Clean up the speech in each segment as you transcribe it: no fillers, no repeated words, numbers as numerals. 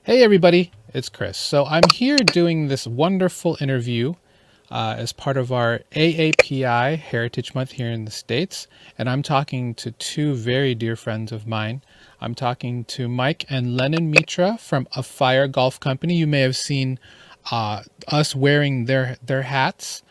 Hey everybody, it's Chris. So I'm here doing this wonderful interview as part of our AAPI Heritage Month here in the States. And I'm talking to two very dear friends of mine. I'm talking to Mike and Lennon Mitra from Afire Golf Company. You may have seen us wearing their hats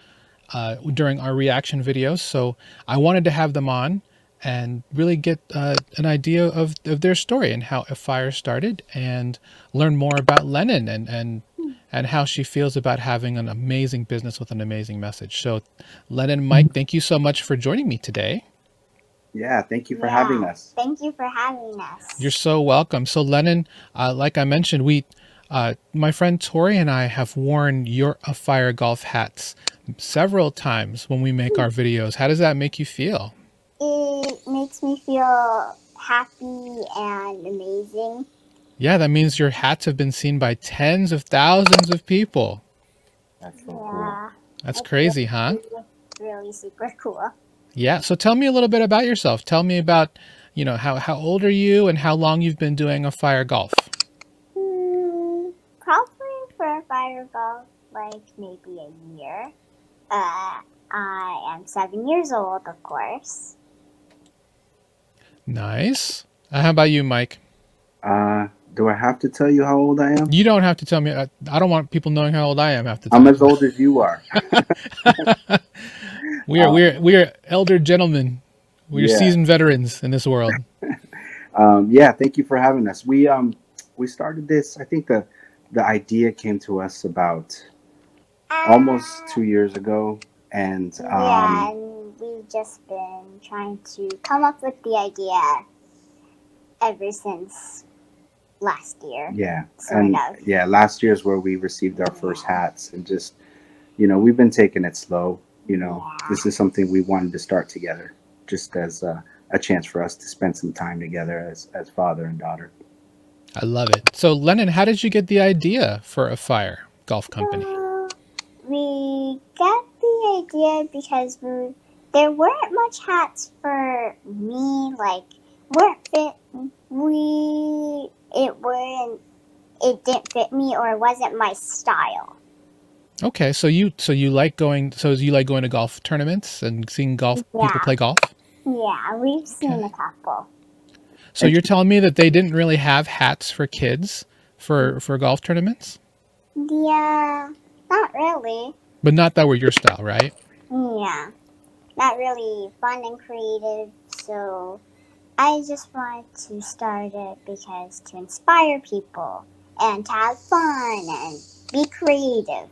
during our reaction videos. So I wanted to have them on and really get an idea of their story and how Afire started, and learn more about Lennon and how she feels about having an amazing business with an amazing message. So Lennon and Mike, thank you so much for joining me today. Yeah, thank you for having us. Thank you for having us. You're so welcome. So Lennon, like I mentioned, my friend Tori and I have worn your Afire golf hats several times when we make our videos. How does that make you feel? It makes me feel happy and amazing. Yeah, that means your hats have been seen by tens of thousands of people. That's so cool. That's crazy, huh? Really super cool. Yeah. So tell me a little bit about yourself. Tell me about, how old are you and how long you've been doing Afire golf? Probably for Afire golf, like maybe a year. I am 7 years old, of course. Nice. How about you, Mike? Do I have to tell you how old I am? You don't have to tell me. I don't want people knowing how old I am. I'm as old as you are. We're elder gentlemen. We're seasoned veterans in this world. Yeah, thank you for having us. We started this. I think the idea came to us about almost 2 years ago, and and we've just been trying to come up with the idea ever since last year. Yeah, last year is where we received our first hats, and just we've been taking it slow. This is something we wanted to start together, just as a chance for us to spend some time together as father and daughter. I love it. So Lennon, how did you get the idea for Afire Golf Company? We got the idea because there weren't much hats for me, like weren't fit. It didn't fit me, or it wasn't my style. Okay, so you like going to golf tournaments and seeing people play golf? Yeah, we've seen a couple. So you're telling me that they didn't really have hats for kids for golf tournaments? Yeah, not really. But not that were your style, right? Yeah, not really fun and creative. So I just wanted to start it because to inspire people and to have fun and be creative.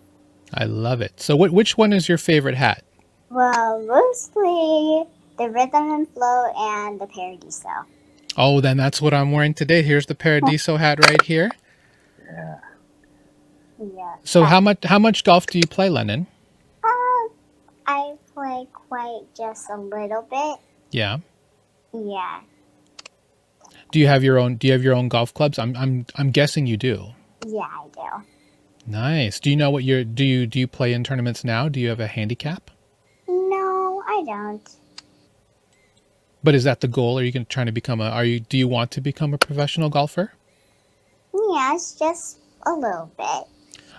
I love it. So which one is your favorite hat? Well, mostly the Rhythm and Flow and the Paradiso. Oh, then that's what I'm wearing today. Here's the Paradiso hat right here. Yeah. Yeah. So how much golf do you play, Lennon? I play quite just a little bit. Yeah. Yeah. Do you have your own golf clubs? I'm guessing you do. Yeah, I do. Nice. Do you know what do you play in tournaments now? Do you have a handicap? No, I don't. But is that the goal? Are you trying to do you want to become a professional golfer? Yeah, it's just a little bit.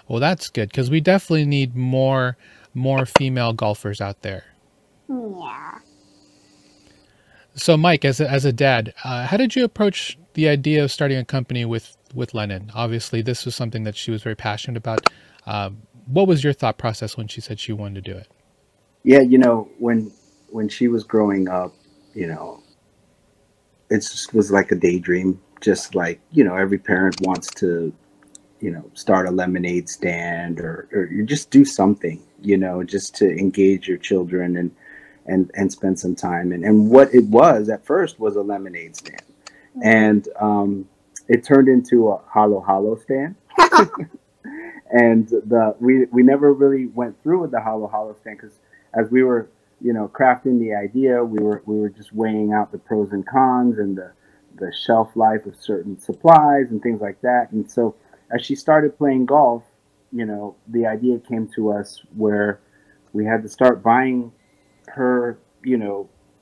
Well, that's good, because we definitely need more female golfers out there. Yeah. So Mike, as a dad, how did you approach the idea of starting a company with Lennon? Obviously, this was something that she was very passionate about. What was your thought process when she said she wanted to do it? Yeah, when she was growing up, it just was like a daydream. Just like, every parent wants to, start a lemonade stand or you just do something, just to engage your children and spend some time. And what it was at first was a lemonade stand. And it turned into a hollow stand. And we never really went through with the hollow stand, because as we were crafting the idea, we were just weighing out the pros and cons and the shelf life of certain supplies and things like that. And so as she started playing golf, the idea came to us where we had to start buying her,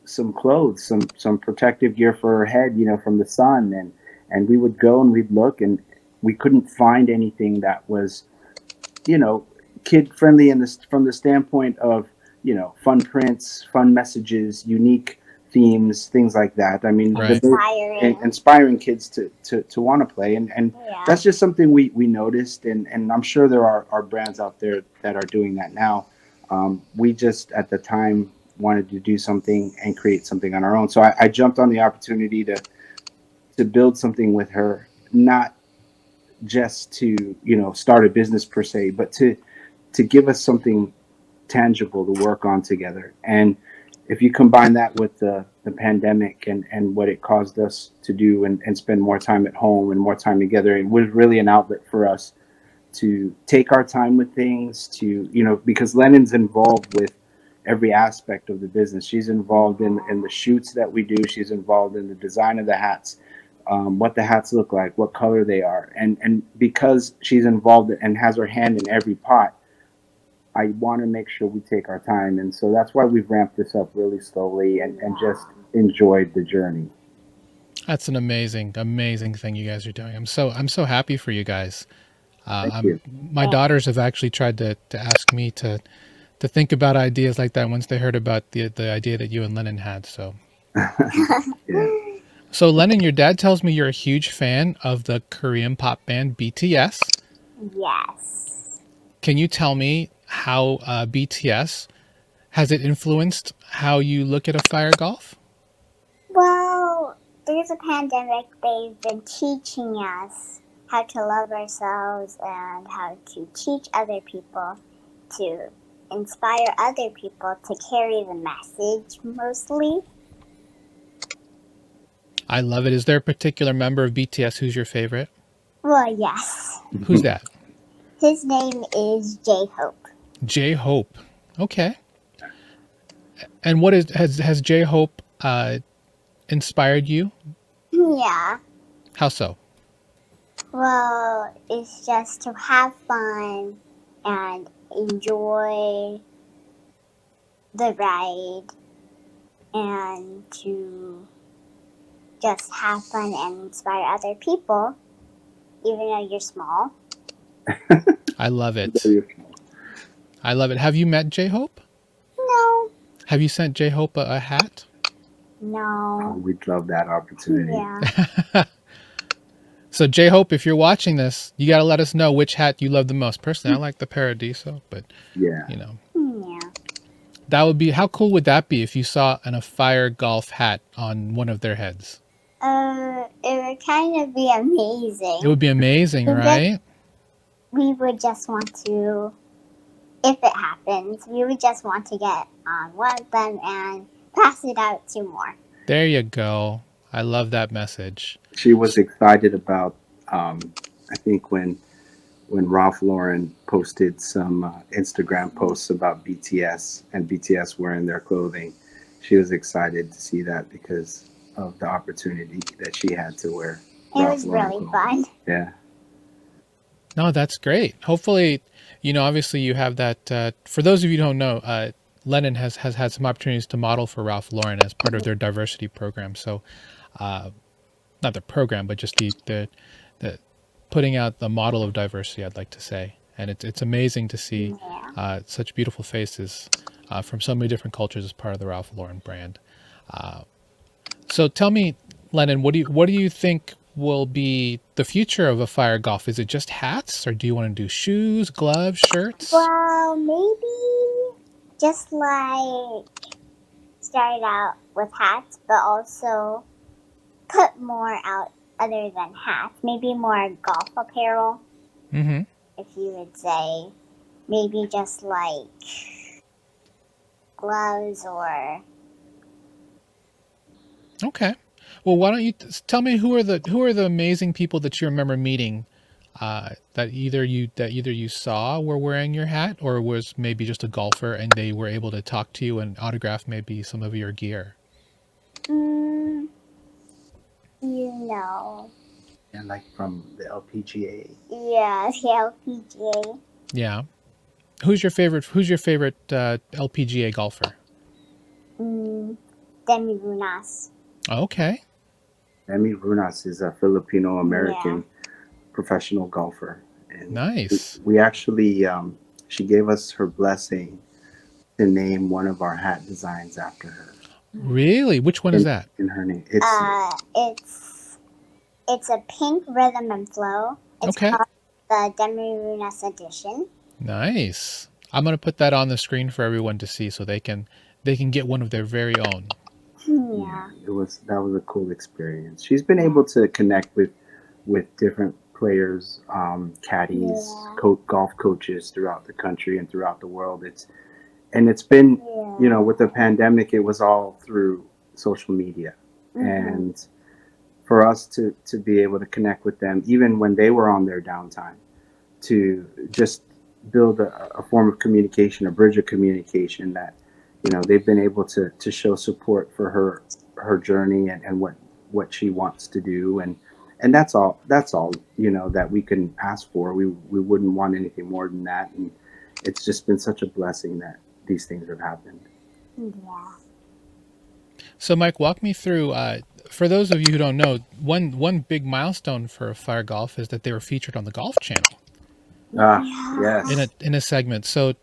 some clothes, some protective gear for her head, from the sun. And we would go and we'd look, and we couldn't find anything that was, you know, kid friendly in this from the standpoint of, you know, fun prints, fun messages, unique themes, things like that. I mean, Right. inspiring kids to want to play, and Yeah. that's just something we noticed, and I'm sure there are brands out there that are doing that now. We just at the time wanted to do something and create something on our own, so I jumped on the opportunity to build something with her, not just to, you know, start a business per se, but to give us something tangible to work on together. And if you combine that with the pandemic and what it caused us to do and spend more time at home and more time together, it was really an outlet for us to take our time with things, to, you know, because Lennon's involved with every aspect of the business. She's involved in the shoots that we do. She's involved in the design of the hats, what the hats look like, what color they are. And because she's involved and has her hand in every pot, I want to make sure we take our time. And so that's why we've ramped this up really slowly and just enjoyed the journey. That's an amazing thing you guys are doing. I'm so happy for you guys. Thank you. My daughters have actually tried to ask me to think about ideas like that once they heard about the idea that you and Lennon had. So, Yeah. So Lennon, your dad tells me you're a huge fan of the Korean pop band BTS. Yes. Can you tell me how BTS has it influenced how you look at Afire Golf? Well, there's a pandemic. They've been teaching us how to love ourselves and how to teach other people, to inspire other people to carry the message mostly. I love it. Is there a particular member of BTS who's your favorite? Well, yes. Who's that? His name is J-Hope. J-Hope. Okay. And what has J-Hope inspired you? Yeah. How so? Well, it's just to have fun and enjoy the ride and to just have fun and inspire other people, even though you're small. I love it. I love it. Have you met J-Hope? No. Have you sent J-Hope a hat? No. Oh, we'd love that opportunity. Yeah. So J-Hope, if you're watching this, you got to let us know which hat you love the most. Personally, I like the Paradiso, but Yeah. you know, Yeah. that would be, how cool would that be if you saw an Afire Golf hat on one of their heads? It would kind of be amazing. It would be amazing, But right? We would just want to, if it happens, we would just want to get on one of them and pass it out to more. There you go. I love that message. She was excited about, I think when Ralph Lauren posted some Instagram posts about BTS and BTS wearing their clothing, she was excited to see that because of the opportunity that she had to wear. It was really fun. Yeah. No, that's great. Hopefully, you know, obviously you have that. For those of you who don't know, Lennon has had some opportunities to model for Ralph Lauren as part of their diversity program. So, not the program, but just the putting out the model of diversity, I'd like to say. And it's amazing to see such beautiful faces from so many different cultures as part of the Ralph Lauren brand. So tell me, Lennon, what do you think will be the future of Afire Golf? Is it just hats, or do you want to do shoes, gloves, shirts? Well, maybe just like start out with hats, but also put more out other than hats. Maybe more golf apparel, Mm-hmm. if you would say. Maybe just like gloves or... Okay. Well, why don't you tell me who are the amazing people that you remember meeting that either you saw were wearing your hat, or was maybe just a golfer and they were able to talk to you and autograph maybe some of your gear? You know. And like from the LPGA. Yeah, the LPGA. Yeah. Who's your favorite LPGA golfer? Demi Runas. Okay. Demi Runas is a Filipino American professional golfer. And Nice. we actually, she gave us her blessing to name one of our hat designs after her. Really? Which one is that? In her name. It's a pink rhythm and flow. It's Okay. called the Demi-Runes edition. Nice. I'm going to put that on the screen for everyone to see so they can get one of their very own. Yeah. That was a cool experience. She's been able to connect with different players, caddies, golf coaches throughout the country and throughout the world. It's been, you know, with the pandemic, it was all through social media. And for us to be able to connect with them, even when they were on their downtime, to just build a form of communication, a bridge of communication that, you know, they've been able to show support for her journey and what she wants to do. And that's all, you know, that we can ask for. We wouldn't want anything more than that. And it's just been such a blessing that these things have happened. Yeah. So Mike, walk me through, for those of you who don't know, one big milestone for Afire Golf is that they were featured on the Golf Channel. Yes. In a segment. So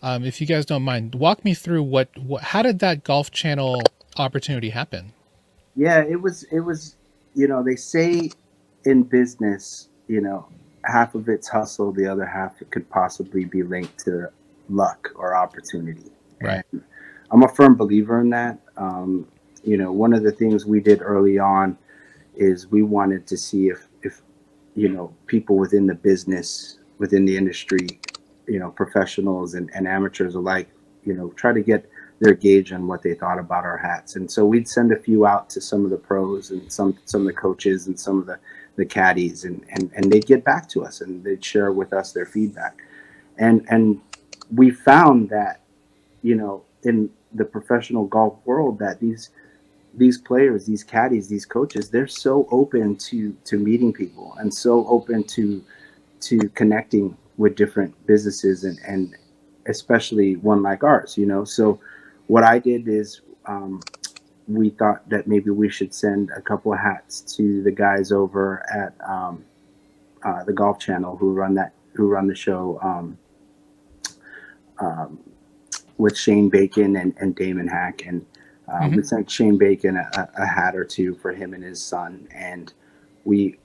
if you guys don't mind, walk me through how did that Golf Channel opportunity happen? Yeah, it was, you know, they say in business, you know, half of it's hustle, the other half it could possibly be linked to luck or opportunity. Right. And I'm a firm believer in that. You know, one of the things we did early on is we wanted to see if you know, people within the business, within the industry, you know, professionals and amateurs alike, you know, try to get their gauge on what they thought about our hats. And so we'd send a few out to some of the pros and some of the coaches and some of the caddies, and they'd get back to us and they'd share with us their feedback. And we found that, you know, in the professional golf world, that these players, these caddies, these coaches, they're so open to meeting people and so open to connecting with different businesses and especially one like ours, you know. So what I did is we thought that maybe we should send a couple of hats to the guys over at the Golf Channel who run the show with Shane Bacon and Damon Hack. And we sent Shane Bacon a hat or two for him and his son. And we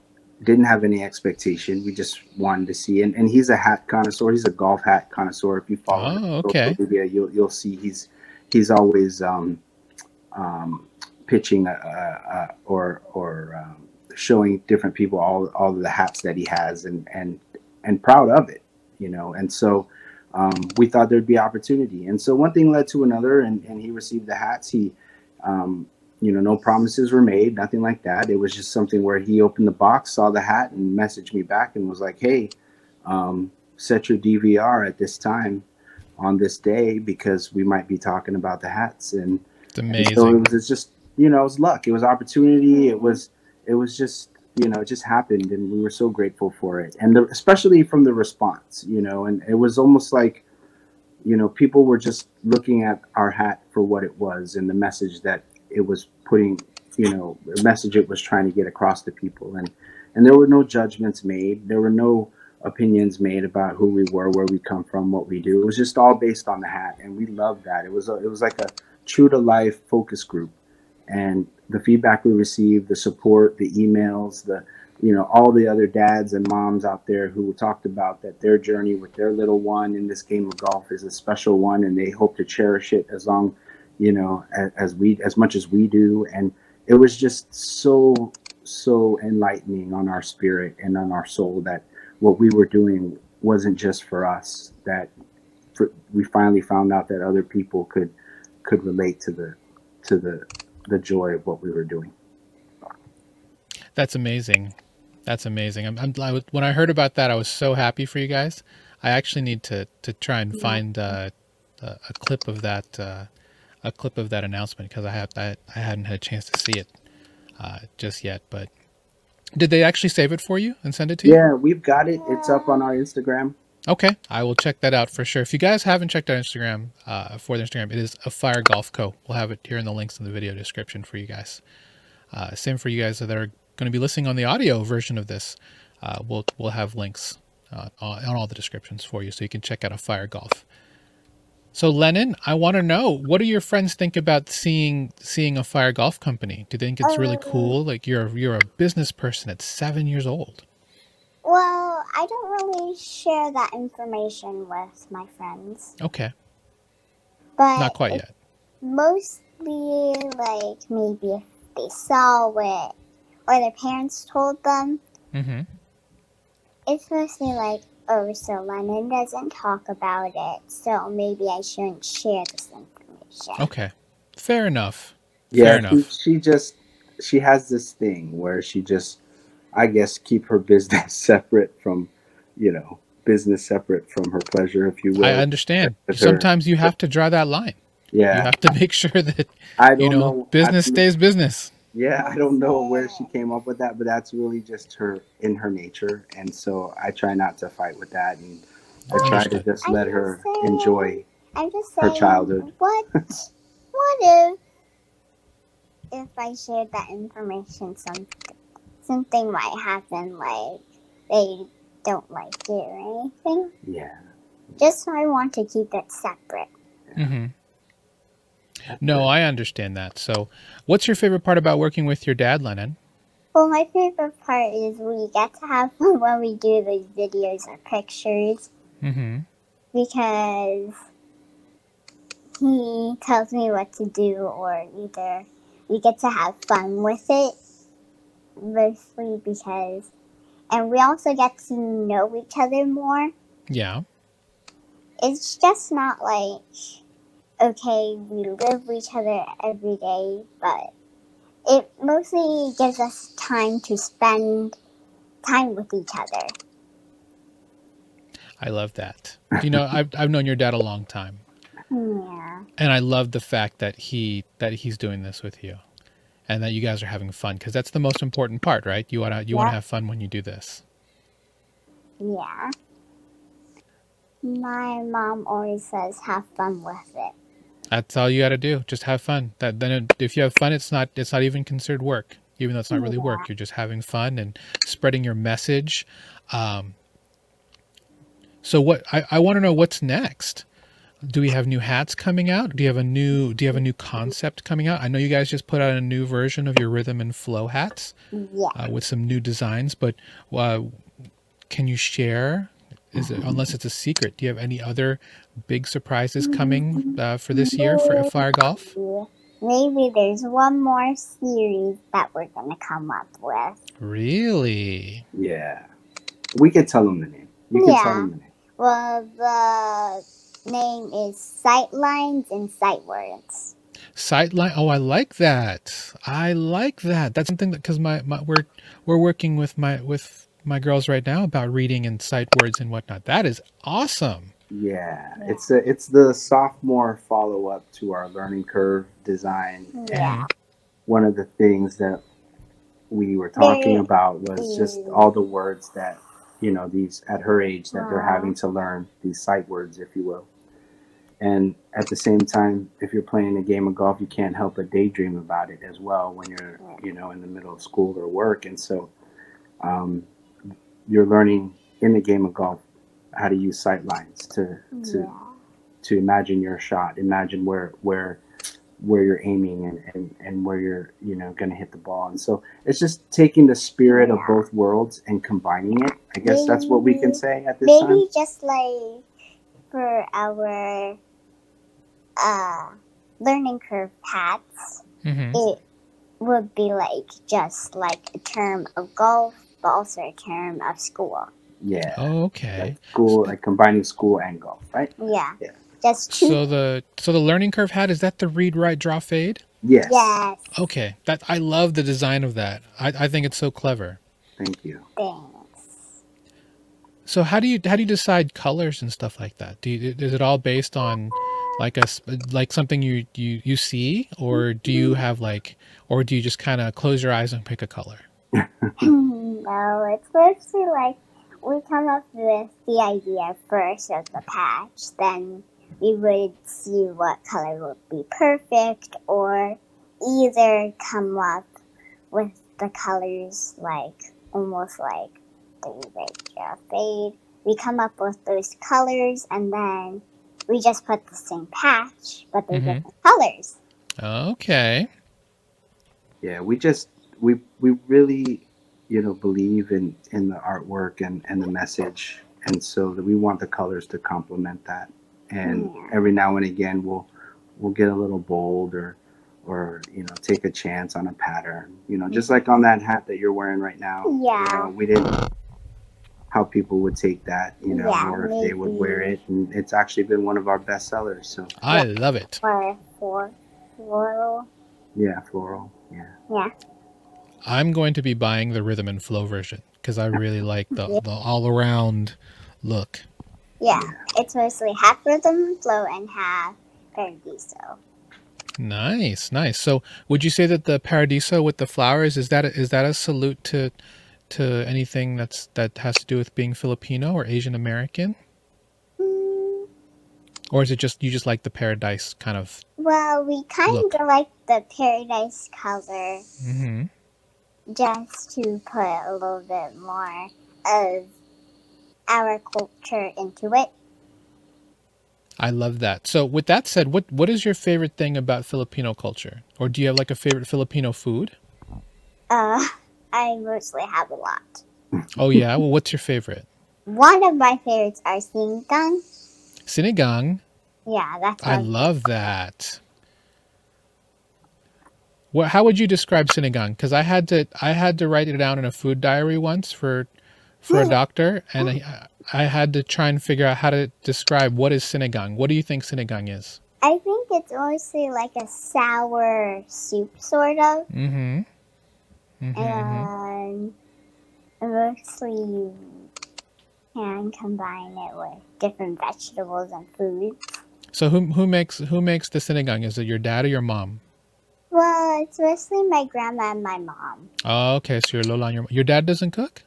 didn't have any expectation. We just wanted to see. And he's a hat connoisseur. He's a golf hat connoisseur. If you follow him on social media, you'll see he's always pitching or showing different people all of the hats that he has and proud of it, you know. And so we thought there'd be opportunity. And so one thing led to another, and he received the hats. He, you know, no promises were made, nothing like that. It was just something where he opened the box, saw the hat, and messaged me back and was like, hey, set your DVR at this time on this day because we might be talking about the hats. And it's amazing. And so it was just, you know, it was luck. It was opportunity. It was just, you know, it just happened, and we were so grateful for it. And especially from the response, you know, and it was almost like, you know, people were just looking at our hat for what it was and the message that it was putting, you know, the message it was trying to get across to people. And there were no judgments made. There were no opinions made about who we were, where we come from, what we do. It was just all based on the hat. And we loved that. It was like a true to life focus group. And the feedback we received, the support, the emails, you know, all the other dads and moms out there who talked about that their journey with their little one in this game of golf is a special one, and they hope to cherish it as long, you know, as much as we do. And it was just so enlightening on our spirit and on our soul that what we were doing wasn't just for us, that we finally found out that other people could relate to the joy of what we were doing. That's amazing. That's amazing. When I heard about that, I was so happy for you guys. I actually need to try and find a clip of that announcement, because I hadn't had a chance to see it just yet. But did they actually save it for you and send it to you? Yeah, we've got it. It's up on our Instagram. Okay, I will check that out for sure. If you guys haven't checked out Instagram, for the Instagram, it is Afire Golf Co. We'll have it here in the links in the video description for you guys. Same for you guys that are going to be listening on the audio version of this. we'll have links on all the descriptions for you, so you can check out Afire Golf. So Lennon, I want to know, what do your friends think about seeing Afire Golf Company? Do they think it's really cool? Like, you're a business person at 7 years old. Well, I don't really share that information with my friends. Okay. But Not quite yet. Mostly, like, maybe if they saw it or their parents told them. Mm-hmm. It's mostly like, oh, so Lennon doesn't talk about it, so maybe I shouldn't share this information. Okay. Fair enough. Yeah, Fair enough. she has this thing where she just, I guess, keep her business separate from, business separate from her pleasure, if you will. I understand. Sometimes you have to draw that line. Yeah. You have to make sure that, business stays business. Yeah, I don't know where she came up with that, but that's really just in her nature. And so I try not to fight with that. And I try to just let her enjoy her childhood. What if I shared that information, something might happen, like they don't like it or anything? Yeah. Just so I want to keep it separate. Mm-hmm. No, I understand that. So what's your favorite part about working with your dad, Lennon? Well, my favorite part is we get to have fun when we do those videos or pictures. Mm-hmm. Because he tells me what to do, or either we get to have fun with it, mostly because, and we also get to know each other more. Yeah. It's just not like, okay, we live with each other every day, but it mostly gives us time to spend time with each other. I love that. I've known your dad a long time. Yeah. And I love the fact that he's doing this with you, and that you guys are having fun, because that's the most important part, right? You want to have fun when you do this. Yeah. My mom always says have fun with it. That's all you got to do. Just have fun. If you have fun, it's not even considered work, even though it's not really work. You're just having fun and spreading your message. So what I want to know, what's next? Do we have new hats coming out? Do you have a new concept coming out? I know you guys just put out a new version of your rhythm and flow hats with some new designs, but can you share? Unless it's a secret, do you have any other big surprises coming for this year for Afire Golf? Maybe there's one more series that we're going to come up with. Really? Yeah. We can tell them the name. You can tell them the name. Well, the name is Sightlines and Sightwords. Sightline. Oh, I like that. That's something that, because we're working with my girls right now about reading and sight words and whatnot. That is awesome. Yeah. It's the sophomore follow-up to our learning curve design. Yeah. And one of the things that we were talking about was just all the words that, these at her age that they're having to learn, these sight words, if you will. And at the same time, if you're playing a game of golf, you can't help but daydream about it as well when you're, in the middle of school or work. And so you're learning in the game of golf how to use sight lines to imagine your shot, imagine where you're aiming and where you're going to hit the ball. And so it's just taking the spirit of both worlds and combining it. I guess that's what we can say at this time. Maybe just like for our learning curve hats, it would be like just like a term of golf, but also a term of school. Yeah. Oh, okay. Like school, like combining school and golf, right? Yeah. Yeah. Just two. So the learning curve hat, is that the read, write, draw, fade? Yes. Yes. Okay. I love the design of that. I think it's so clever. Thank you. Thanks. So how do you decide colors and stuff like that? Is it all based on like something you see, or do you have or do you just kind of close your eyes and pick a color? No, it's mostly like we come up with the idea first of the patch, then we would see what color would be perfect, or either come up with the colors like almost like fade. We come up with those colors, and then we just put the same patch, but they're different colors. Okay. Yeah, we really, believe in the artwork and the message, and so that we want the colors to complement that. And every now and again, we'll get a little bold or take a chance on a pattern. Just like on that hat that you're wearing right now. Yeah. We didn't how people would take that, or if they would wear it, and it's actually been one of our best sellers. So I love it. Floral. Yeah, floral. Yeah. Yeah. I'm going to be buying the rhythm and flow version because I really like the all around look. Yeah, it's mostly half rhythm flow and half paradiso. Nice, nice. So, would you say that the paradiso with the flowers is that a salute to anything that has to do with being Filipino or Asian American? Or is it just you just like the paradise kind of? Well, we kind of like the paradise color, just to put a little bit more of our culture into it. I love that. So with that said, what is your favorite thing about Filipino culture? Or do you have like a favorite Filipino food? I mostly have a lot. Oh yeah? Well, what's your favorite? One of my favorites are sinigang. Sinigang? Yeah, that's I love that. Well, how would you describe sinigang? Because I had to write it down in a food diary once for a doctor, and I had to try and figure out how to describe what is sinigang. What do you think sinigang is? I think it's mostly like a sour soup, sort of. And mostly you can combine it with different vegetables and foods. So who makes the sinigang? Is it your dad or your mom? Well, it's mostly my grandma and my mom. Oh, okay. So your lola and your dad doesn't cook?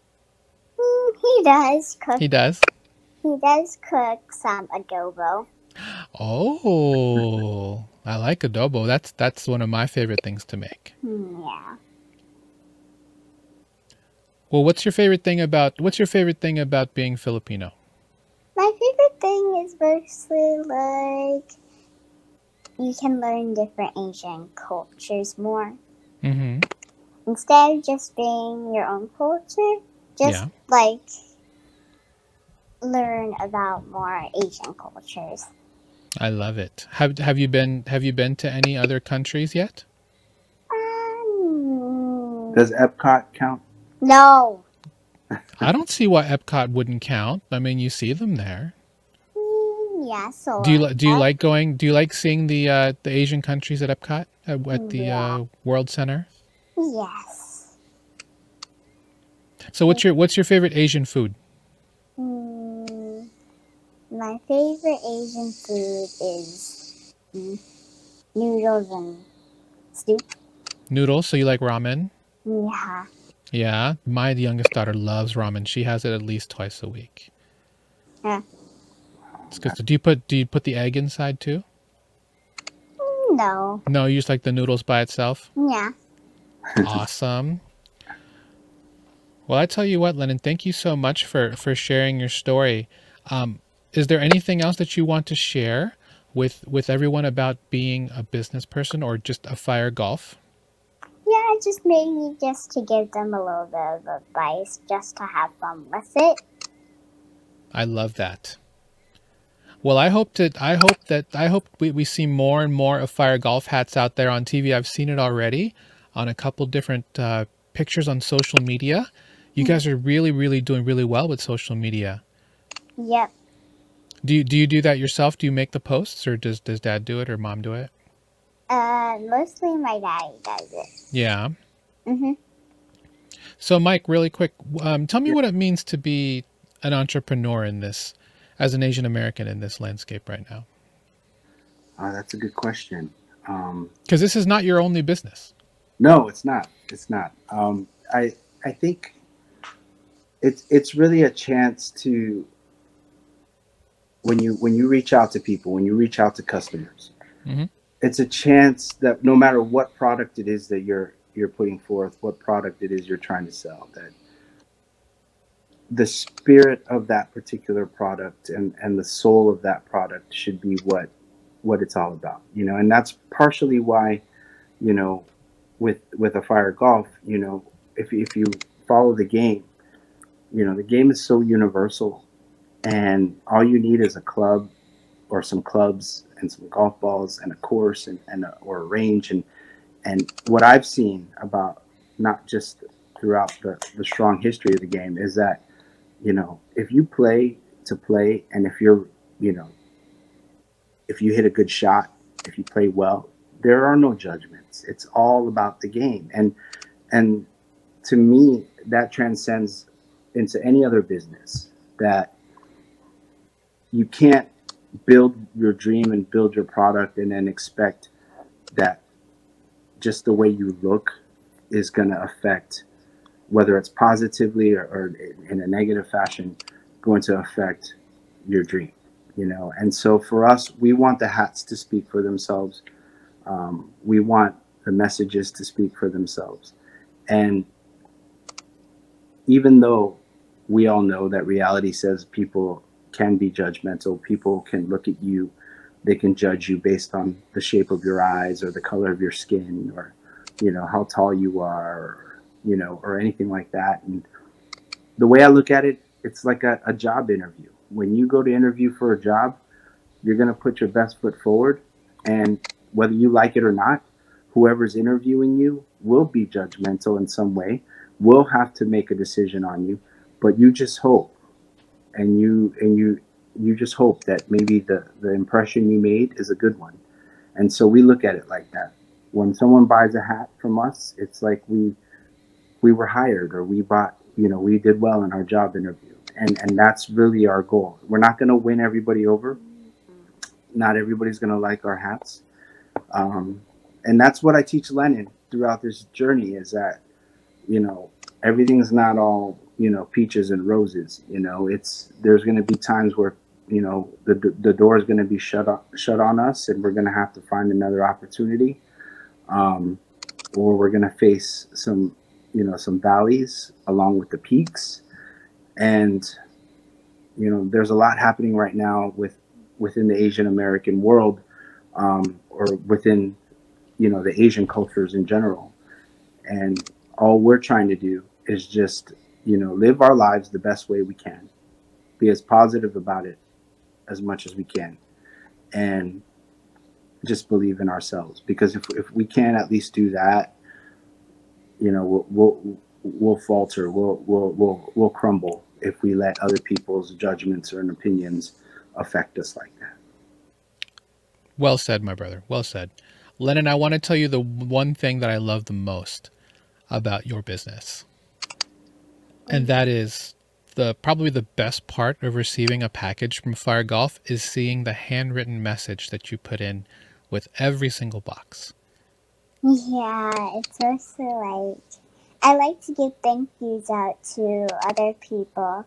He does cook. He does? He does cook some adobo. Oh, I like adobo. That's one of my favorite things to make. Yeah. Well, what's your favorite thing about being Filipino? My favorite thing is mostly like you can learn different Asian cultures more. Instead of just being your own culture, just like learn about more Asian cultures. I love it. Have you been to any other countries yet? Does Epcot count? No. I don't see why Epcot wouldn't count. I mean, you see them there. Yeah, so do you like going? Do you like seeing the Asian countries at Epcot at the World Center? Yes. So what's your favorite Asian food? My favorite Asian food is noodles and soup. Noodles? So you like ramen? Yeah. Yeah, my youngest daughter loves ramen. She has it at least twice a week. Yeah. It's good. So do you put the egg inside too? No. No, you just like the noodles by itself? Yeah. Awesome. Well, I tell you what, Lennon, thank you so much for sharing your story. Is there anything else that you want to share with everyone about being a business person or just Afire Golf? Yeah, just maybe just to give them a little bit of advice, just to have fun with it. I love that. Well, I hope we see more and more Afire Golf hats out there on TV. I've seen it already on a couple different pictures on social media. You guys are really doing really well with social media. Yep. Do you do that yourself? Do you make the posts, or does Dad do it, or Mom do it? Mostly my daddy does it. Yeah. So, Mike, really quick, tell me what it means to be an entrepreneur as an Asian American in this landscape right now. That's a good question. Because this is not your only business. No, it's not. It's not. I think it's really a chance to, when you reach out to people, when you reach out to customers, it's a chance that no matter what product it is that you're putting forth, what product it is you're trying to sell, that the spirit of that particular product and the soul of that product should be what it's all about, you know. And that's partially why, you know, with Afire Golf, you know, if you follow the game, you know, the game is so universal, and all you need is a club or some clubs and some golf balls and a course or a range. And what I've seen about, not just throughout the strong history of the game, is that, you know, if you play to play, and if you're, you know, if you hit a good shot, if you play well, there are no judgments. It's all about the game. And to me, that transcends into any other business, that you can't build your dream and build your product and then expect that just the way you look is going to affect, whether it's positively or in a negative fashion, going to affect your dream, you know. And so for us, we want the hats to speak for themselves. We want the messages to speak for themselves. And even though we all know that reality says people can be judgmental, people can look at you, they can judge you based on the shape of your eyes or the color of your skin, or, you know, how tall you are, or, you know, or anything like that. And the way I look at it, it's like a job interview. When you go to interview for a job, you're going to put your best foot forward, and whether you like it or not, whoever's interviewing you will be judgmental in some way, will have to make a decision on you. But you just hope, and you just hope that maybe the impression you made is a good one. And so we look at it like that. When someone buys a hat from us, it's like we were hired, or we bought, you know, we did well in our job interview. And that's really our goal. We're not going to win everybody over. Not everybody's going to like our hats. And that's what I teach Lennon throughout this journey, is that, you know, everything's not all, you know, peaches and roses. You know, there's going to be times where, you know, the door is going to be shut on us, and we're going to have to find another opportunity, or we're going to face some, you know, some valleys along with the peaks. And, you know, there's a lot happening right now within the Asian American world, or within, you know, the Asian cultures in general. And all we're trying to do is just, you know, live our lives the best way we can, be as positive about it as much as we can, and just believe in ourselves. Because if we can at least do that, you know, we'll falter, we'll crumble if we let other people's judgments or opinions affect us like that. Well said, my brother. Well said. Lennon, I want to tell you the one thing that I love the most about your business. And that is probably the best part of receiving a package from Afire Golf is seeing the handwritten message that you put in with every single box. Yeah, it's also like, I like to give thank yous out to other people.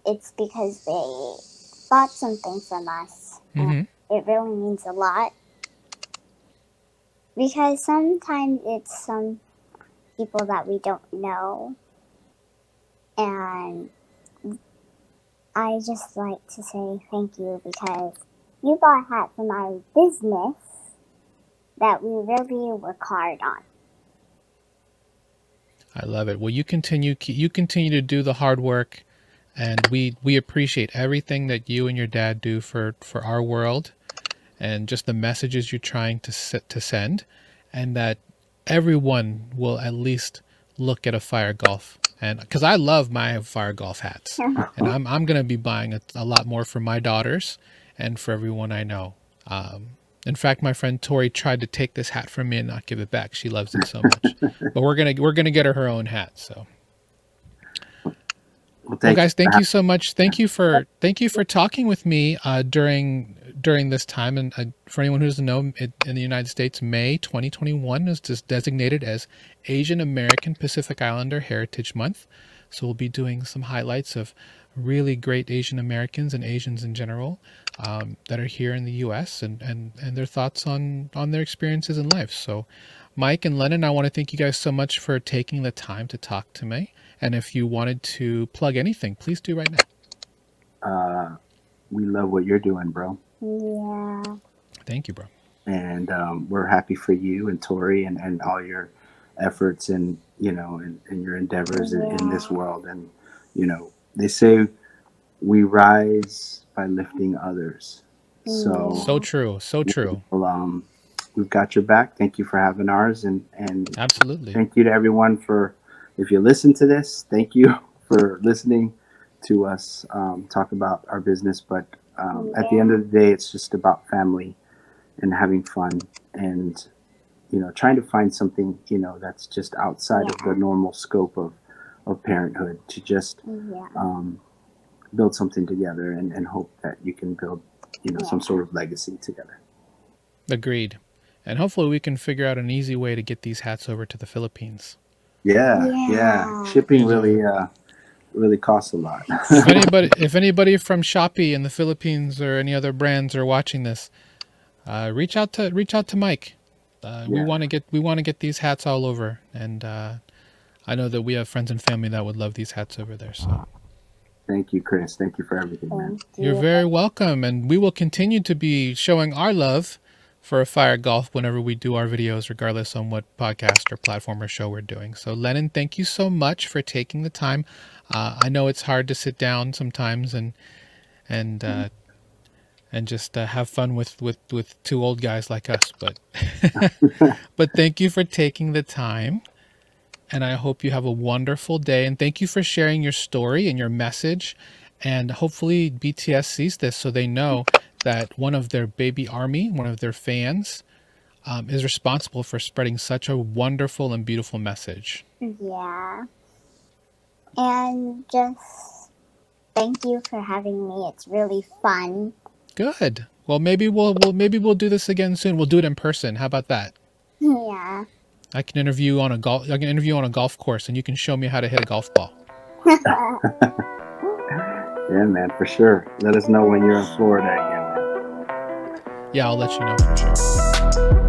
It's because they bought something from us. Mm-hmm. It really means a lot. Because sometimes it's some people that we don't know. And I just like to say thank you, because you bought a hat from our business that we really work hard on. I love it. Well, you continue to do the hard work, and we appreciate everything that you and your dad do for our world, and just the messages you're trying to send, and that everyone will at least look at Afire Golf. And because I love my Afire Golf hats, and I'm going to be buying a lot more for my daughters and for everyone I know. In fact, my friend Tori tried to take this hat from me and not give it back. She loves it so much. But we're gonna get her own hat. So, well, guys, thank you so much. Thank you for talking with me during this time. And for anyone who doesn't know, in the United States, May 2021 is just designated as Asian American Pacific Islander Heritage Month. So we'll be doing some highlights of really great Asian Americans and Asians in general that are here in the U.S. and their thoughts on their experiences in life. So Mike and Lennon, I want to thank you guys so much for taking the time to talk to me. And if you wanted to plug anything, please do right now. We love what you're doing, bro. Yeah. Thank you, bro. And we're happy for you and Tori and all your efforts and, you know, and your endeavors in this world. And, you know, they say we rise by lifting others. So true. So true. Well, we've got your back. Thank you for having ours. And Absolutely. Thank you to everyone for, if you listen to this, thank you for listening to us talk about our business. But at the end of the day, it's just about family and having fun and, you know, trying to find something, you know, that's just outside of the normal scope of parenthood to just build something together and hope that you can build, you know, some sort of legacy together. Agreed. And hopefully we can figure out an easy way to get these hats over to the Philippines. Yeah. Shipping really costs a lot. If anybody from Shopee in the Philippines or any other brands are watching this, reach out to Mike. We want to get these hats all over, and I know that we have friends and family that would love these hats over there. So thank you, Chris. Thank you for everything, man. You're very welcome, and we will continue to be showing our love for Afire Golf whenever we do our videos, regardless on what podcast or platform or show we're doing. So Lennon, thank you so much for taking the time. I know it's hard to sit down sometimes and just have fun with two old guys like us, but but thank you for taking the time, and I hope you have a wonderful day, and thank you for sharing your story and your message, and hopefully BTS sees this so they know that one of their baby army, one of their fans, is responsible for spreading such a wonderful and beautiful message. Yeah. And just thank you for having me. It's really fun. Good. Well, maybe we'll do this again soon. We'll do it in person. How about that? Yeah. I can interview you on a golf course, and you can show me how to hit a golf ball. Yeah, man, for sure. Let us know when you're in Florida again. Yeah, I'll let you know for sure.